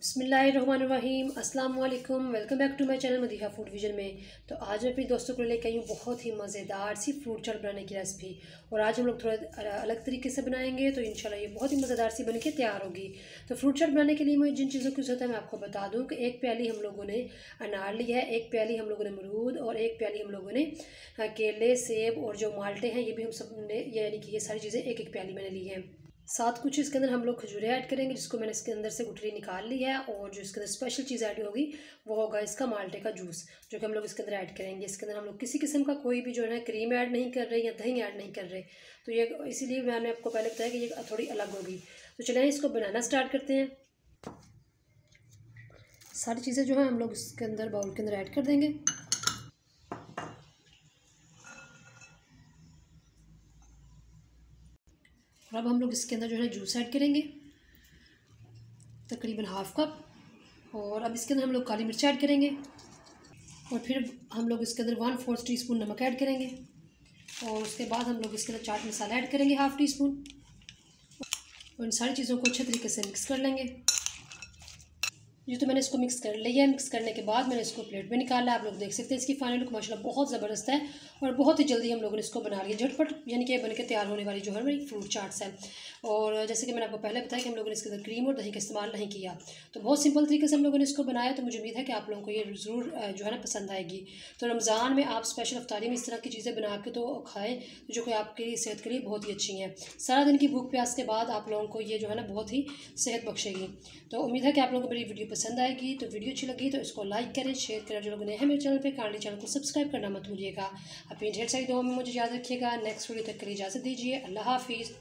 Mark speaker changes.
Speaker 1: बिस्मिल्लाहिर्रहमानिर्रहीम अस्सलाम वालेकुम। Welcome back to my channel Madiha Food Vision में। तो आज मैं अपने दोस्तों को लेकर आई हूँ बहुत ही मज़ेदार सी फ्रूट चाट बनाने की रेसिपी। और आज हम लोग थोड़ा अलग तरीके से बनाएंगे, तो इंशाल्लाह ये बहुत ही मज़ेदार सी बन के तैयार होगी। तो फ्रूट चाट बनाने के लिए मुझे जिन चीज़ों की ज़रूरत है मैं आपको बता दूँ कि एक प्याली हम लोगों ने अनार लिया है, एक प्याली हम लोगों ने अमरूद, और एक प्याली हम लोगों ने केले, सेब और जो माल्टे हैं ये भी हम सब ने, यानी कि ये सारी चीज़ें एक एक प्याली मैंने ली हैं। साथ कुछ इसके अंदर हम लोग खजूरें ऐड करेंगे, जिसको मैंने इसके अंदर से गुठली निकाल ली है। और जो इसके अंदर स्पेशल चीज़ ऐड होगी वो होगा इसका माल्टे का जूस, जो कि हम लोग इसके अंदर ऐड करेंगे। इसके अंदर हम लोग किसी किस्म का कोई भी जो है क्रीम ऐड नहीं कर रहे या दही ऐड नहीं कर रहे, तो ये इसीलिए मैंने आपको पहले बताया कि ये थोड़ी अलग होगी। तो चलें इसको बनाना स्टार्ट करते हैं। सारी चीज़ें जो है हम लोग इसके अंदर बाउल के अंदर ऐड कर देंगे। और अब हम लोग इसके अंदर जो है जूस ऐड करेंगे, तकरीबन हाफ कप। और अब इसके अंदर हम लोग काली मिर्च ऐड करेंगे, और फिर हम लोग इसके अंदर 1/4 टीस्पून नमक ऐड करेंगे। और उसके बाद हम लोग इसके अंदर चाट मसाला ऐड करेंगे हाफ़ टी स्पून। और इन सारी चीज़ों को अच्छे तरीके से मिक्स कर लेंगे। जो तो मैंने इसको मिक्स कर लिया है। मिक्स करने के बाद मैंने इसको प्लेट में निकाला है। आप लोग देख सकते हैं इसकी फाइनल लुक माशाल्लाह बहुत ज़बरदस्त है, और बहुत ही जल्दी हम लोगों ने इसको बना लिया झटपट, यानी कि बन के तैयार होने वाली जो है मेरी फ्रूट चाट्स है। और जैसे कि मैंने आपको पहले बताया कि हम लोगों ने इसके अंदर क्रीम और दही का इस्तेमाल नहीं किया, तो बहुत सिंपल तरीके से हम लोगों ने इसको बनाया। तो मुझे उम्मीद है कि आप लोगों को ये ज़रूर जो है ना पसंद आएगी। तो रमज़ान में आप स्पेशल अफ्तारी में इस तरह की चीज़ें बना के तो खाएँ, जो कि आपकी सेहत के लिए बहुत ही अच्छी हैं। सारा दिन की भूख प्यास के बाद आप लोगों को ये जो है ना बहुत ही सेहत बख्शेगी। तो उम्मीद है कि आप लोगों को मेरी वीडियो पसंद आएगी। तो वीडियो अच्छी लगी तो इसको लाइक करें, शेयर करें। जो लोग नए हैं मेरे चैनल पे काइंडली चैनल को सब्सक्राइब करना मत भूलिएगा। अपनी ढेर सारी दुआओं में मुझे याद रखिएगा। नेक्स्ट वीडियो तक के लिए इजाज़त दीजिए। अल्लाह हाफिज़।